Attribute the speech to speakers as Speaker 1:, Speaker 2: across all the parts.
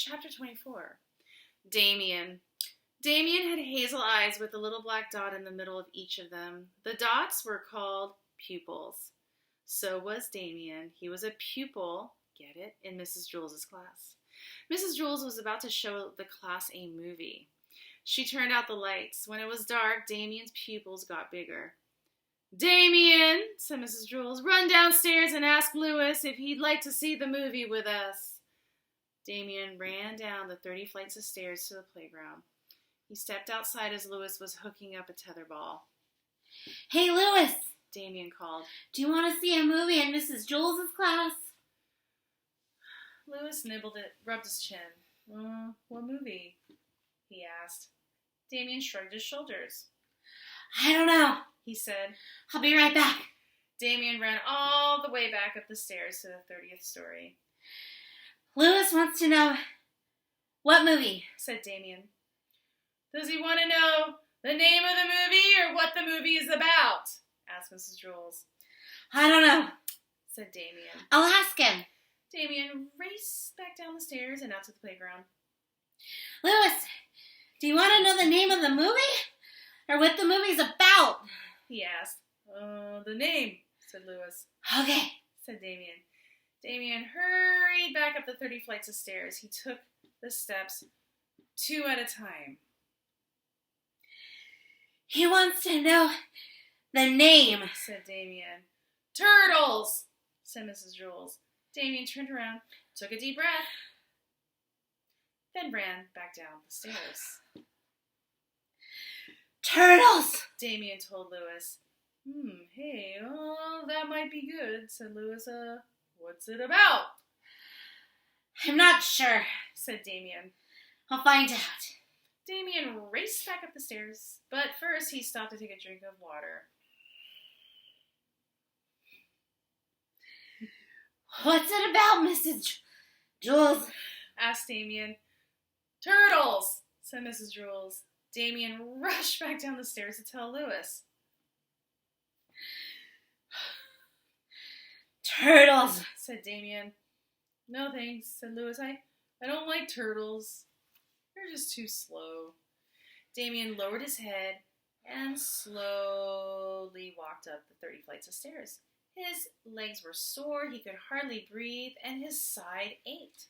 Speaker 1: Chapter 24. Damien. Damien had hazel eyes with a little black dot in the middle of each of them. The dots were called pupils. So was Damien. He was a pupil, get it, in Mrs. Jules' class. Mrs. Jules was about to show the class a movie. She turned out the lights. When it was dark, Damien's pupils got bigger. "Damien," said Mrs. Jules, "run downstairs and ask Louis if he'd like to see the movie with us." Damien ran down the 30 flights of stairs to the playground. He stepped outside as Louis was hooking up a tetherball.
Speaker 2: "Hey, Louis,"
Speaker 1: Damien called.
Speaker 2: "do you want to see a movie in Mrs. Jules' class?"
Speaker 1: Louis nibbled it, rubbed his chin. What movie?" he asked. Damien shrugged his shoulders.
Speaker 2: "I don't know," he
Speaker 1: said.
Speaker 2: "I'll be right back."
Speaker 1: Damien ran all the way back up the stairs to the 30th story.
Speaker 2: "Louis wants to know what movie,"
Speaker 1: said Damien. "Does he want to know the name of the movie or what the movie is about?" asked Mrs. Jules.
Speaker 2: "I don't know,"
Speaker 1: said Damien.
Speaker 2: "I'll ask him."
Speaker 1: Damien raced back down the stairs and out to the playground.
Speaker 2: "Louis, do you want to know the name of the movie or what the movie's about?"
Speaker 1: he asked. The name," said Louis.
Speaker 2: "Okay,"
Speaker 1: said Damien. Damien hurried back up the 30 flights of stairs. He took the steps 2 at a time.
Speaker 2: "He wants to know the name,"
Speaker 1: said Damien. "Turtles," said Mrs. Jules. Damien turned around, took a deep breath, then ran back down the stairs.
Speaker 2: "Turtles,"
Speaker 1: Damien told Louis. Hey, that might be good," said Louis. What's it about?"
Speaker 2: "I'm not sure,"
Speaker 1: said Damien.
Speaker 2: "I'll find out."
Speaker 1: Damien raced back up the stairs, but first he stopped to take a drink of water.
Speaker 2: "What's it about, Mrs. Jules?"
Speaker 1: asked Damien. "Turtles," said Mrs. Jules. Damien rushed back down the stairs to tell Louis.
Speaker 2: "Turtles,"
Speaker 1: said Damien. "No thanks," said Louis. I don't like turtles. They're just too slow." Damien lowered his head and slowly walked up the 30 flights of stairs. His legs were sore, he could hardly breathe, and his side ached.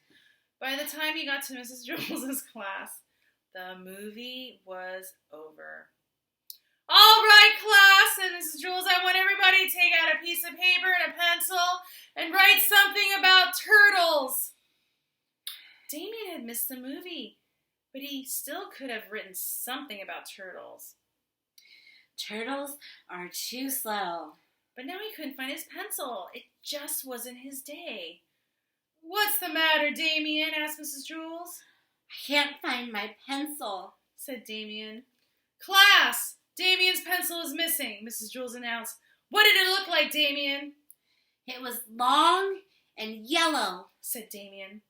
Speaker 1: By the time he got to Mrs. Jules' class, the movie was over. "All right, class," said Mrs. Jules, "I want everybody to take out a piece of paper and a pencil and write something about turtles." Damien had missed the movie, but he still could have written something about turtles.
Speaker 2: "Turtles are too slow."
Speaker 1: But now he couldn't find his pencil. It just wasn't his day. "What's the matter, Damien?" asked Mrs. Jules.
Speaker 2: "I can't find my pencil,"
Speaker 1: said Damien. "Class, Damien's pencil is missing," Mrs. Jules announced. "What did it look like, Damien?"
Speaker 2: "It was long and yellow,"
Speaker 1: said Damien.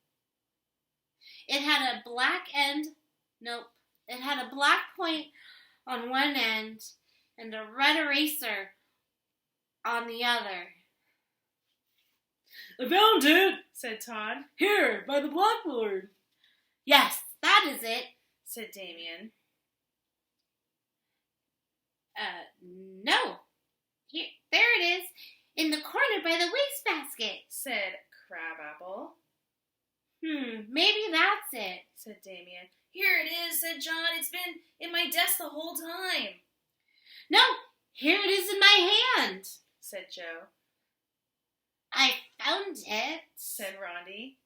Speaker 2: It had a black point on one end and a red eraser on the other."
Speaker 3: "I found it,"
Speaker 1: said Todd.
Speaker 3: "Here, by the blackboard."
Speaker 2: "Yes, that is it,"
Speaker 1: said Damien.
Speaker 2: No. There it is, in the corner by the wastebasket,"
Speaker 1: said Crabapple.
Speaker 2: Maybe that's it,"
Speaker 1: said Damien. "Here it is," said John. "It's been in my desk the whole time."
Speaker 2: "No, here it is in my hand,"
Speaker 1: said Joe.
Speaker 2: "I found it,"
Speaker 1: said Rondi.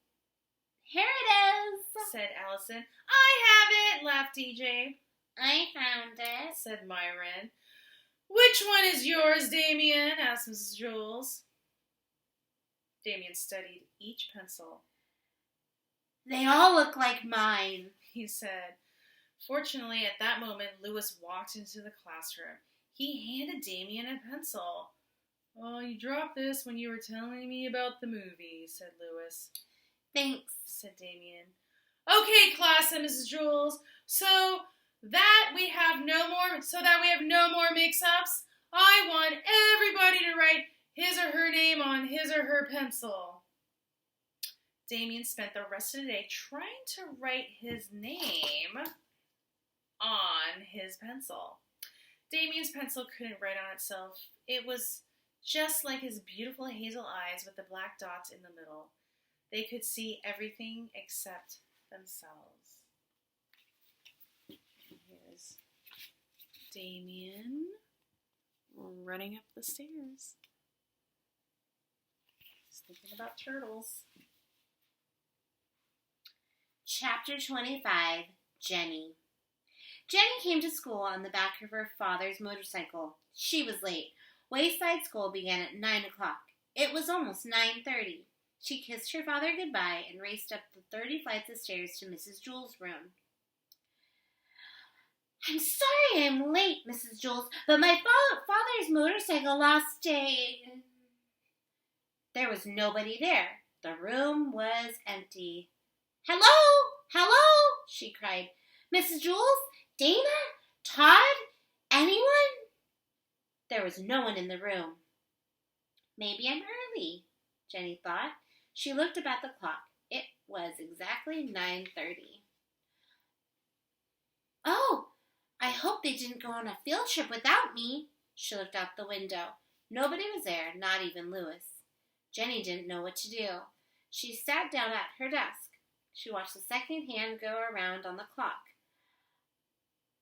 Speaker 2: "Here it is,"
Speaker 1: said Allison. "I have it," laughed DJ.
Speaker 2: "I found it,"
Speaker 1: said Myron. "Which one is yours, Damien?" asked Mrs. Jules. Damien studied each pencil.
Speaker 2: "They all look like mine,"
Speaker 1: he said. Fortunately, at that moment, Louis walked into the classroom. He handed Damien a pencil. "Oh, you dropped this when you were telling me about the movie," said Louis.
Speaker 2: "Thanks,"
Speaker 1: said Damien. "Okay, class," said Mrs. Jules. So that we have no more mix-ups, I want everybody to write his or her name on his or her pencil." Damien spent the rest of the day trying to write his name on his pencil. Damien's pencil couldn't write on itself. It was just like his beautiful hazel eyes with the black dots in the middle. They could see everything except themselves. Here's Damien running up the stairs. He's thinking about turtles.
Speaker 2: Chapter 25, Jenny. Jenny came to school on the back of her father's motorcycle. She was late. Wayside School began at 9 o'clock. It was almost 9:30. She kissed her father goodbye and raced up the 30 flights of stairs to Mrs. Jewell's room. "I'm sorry I'm late, Mrs. Jewell, but my father's motorcycle lost a..." There was nobody there. The room was empty. "Hello! Hello!" she cried. "Mrs. Jewell? Dana? Todd? Anyone?" There was no one in the room. "Maybe I'm early," Jenny thought. She looked up at the clock. It was exactly 9:30. "Oh, I hope they didn't go on a field trip without me." She looked out the window. Nobody was there, not even Louis. Jenny didn't know what to do. She sat down at her desk. She watched the second hand go around on the clock.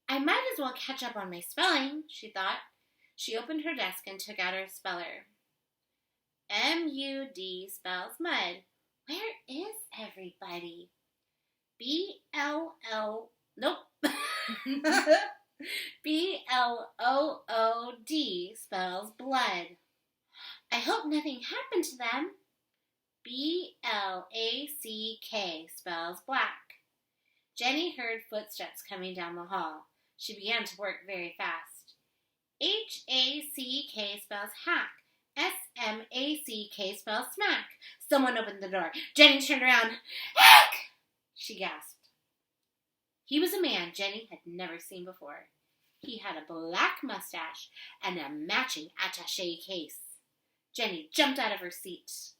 Speaker 2: "I might as well catch up on my spelling," she thought. She opened her desk and took out her speller. M-U-D spells mud. Where is everybody? B-L-L... Nope. B-L-O-O-D spells blood. I hope nothing happened to them. B-L-A-C-K spells black. Jenny heard footsteps coming down the hall. She began to work very fast. H-A-C-K spells hack. S-M-A-C-K spells smack. Someone opened the door. Jenny turned around. Hack! She gasped. He was a man Jenny had never seen before. He had a black mustache and a matching attaché case. Jenny jumped out of her seat.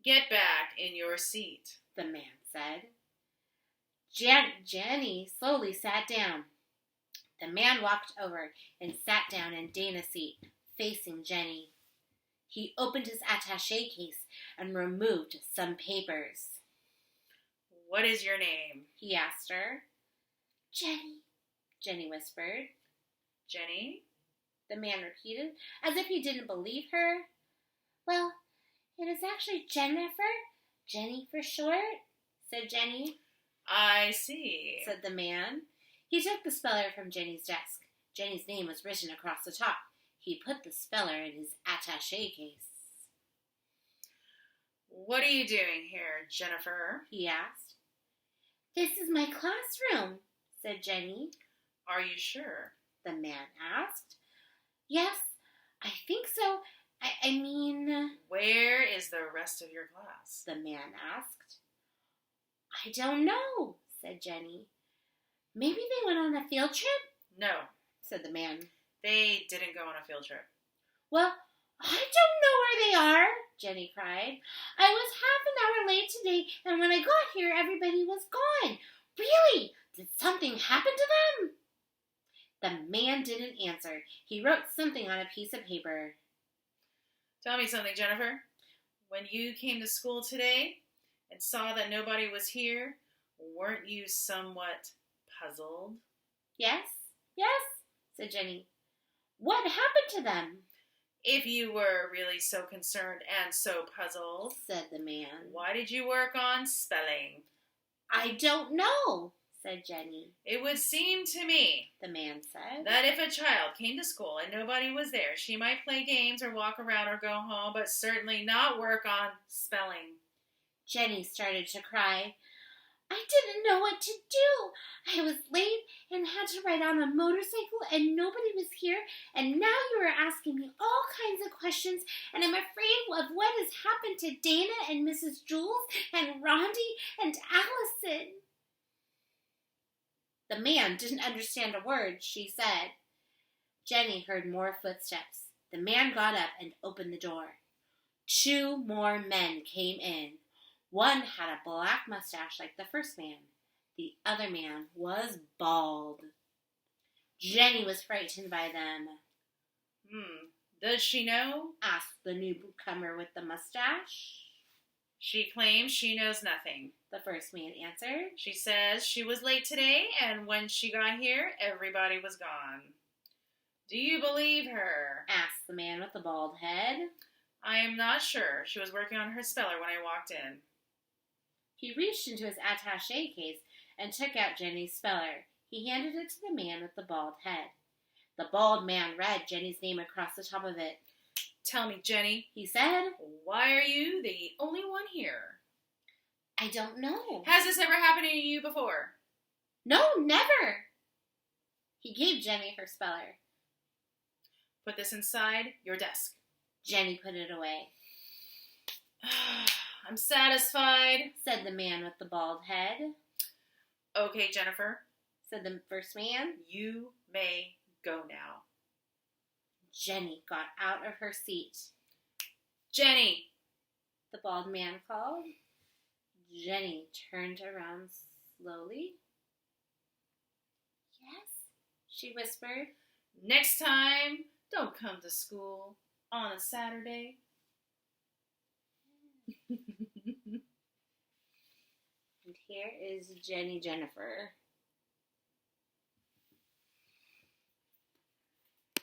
Speaker 1: Get back in your seat,
Speaker 2: the man said. Jenny slowly sat down. The man walked over and sat down in Dana's seat, facing Jenny. He opened his attaché case and removed some papers.
Speaker 1: What is your name?
Speaker 2: He asked her. Jenny, Jenny whispered.
Speaker 1: Jenny?
Speaker 2: The man repeated, as if he didn't believe her. Well, it is actually Jennifer. Jenny for short, said Jenny.
Speaker 1: I see,
Speaker 2: said the man. He took the speller from Jenny's desk. Jenny's name was written across the top. He put the speller in his attaché case.
Speaker 1: What are you doing here, Jennifer?
Speaker 2: He asked. This is my classroom, said Jenny.
Speaker 1: Are you sure?
Speaker 2: The man asked. Yes, I think so. I mean...
Speaker 1: Where is the rest of your class?
Speaker 2: The man asked. I don't know, said Jenny. Maybe they went on a field trip?
Speaker 1: No,
Speaker 2: said the man.
Speaker 1: They didn't go on a field trip.
Speaker 2: Well, I don't know where they are, Jenny cried. I was half an hour late today, and when I got here, everybody was gone. Really? Did something happen to them? The man didn't answer. He wrote something on a piece of paper.
Speaker 1: Tell me something, Jennifer. When you came to school today and saw that nobody was here, weren't you somewhat puzzled?
Speaker 2: Yes, said Jenny. What happened to them?
Speaker 1: If you were really so concerned and so puzzled,
Speaker 2: said the man,
Speaker 1: why did you work on spelling?
Speaker 2: I don't know, said Jenny.
Speaker 1: It would seem to me,
Speaker 2: the man said,
Speaker 1: that if a child came to school and nobody was there, she might play games or walk around or go home, but certainly not work on spelling.
Speaker 2: Jenny started to cry. I didn't know what to do. I was late and had to ride on a motorcycle and nobody was here, and now you are asking me all kinds of questions, and I'm afraid of what has happened to Dana and Mrs. Jules and Rondi and Allison. The man didn't understand a word she said. Jenny heard more footsteps. The man got up and opened the door. 2 more men came in. One had a black mustache like the first man. The other man was bald. Jenny was frightened by them.
Speaker 1: Does she know?
Speaker 2: Asked the newcomer with the mustache.
Speaker 1: She claims she knows nothing.
Speaker 2: The first man answered.
Speaker 1: She says she was late today, and when she got here, everybody was gone. Do you believe her?
Speaker 2: Asked the man with the bald head.
Speaker 1: I am not sure. She was working on her speller when I walked in.
Speaker 2: He reached into his attaché case and took out Jenny's speller. He handed it to the man with the bald head. The bald man read Jenny's name across the top of it.
Speaker 1: Tell me, Jenny,
Speaker 2: He said,
Speaker 1: why are you the only one here?
Speaker 2: I don't know.
Speaker 1: Has this ever happened to you before?
Speaker 2: No, never. He gave Jenny her speller.
Speaker 1: Put this inside your desk.
Speaker 2: Jenny put it away.
Speaker 1: I'm satisfied,
Speaker 2: Said the man with the bald head.
Speaker 1: Okay, Jennifer,
Speaker 2: Said the first man.
Speaker 1: you may go now.
Speaker 2: Jenny got out of her seat.
Speaker 1: Jenny!
Speaker 2: The bald man called. Jenny turned around slowly. Yes, she whispered.
Speaker 1: Next time, don't come to school on a Saturday.
Speaker 2: And here is Jenny Jennifer.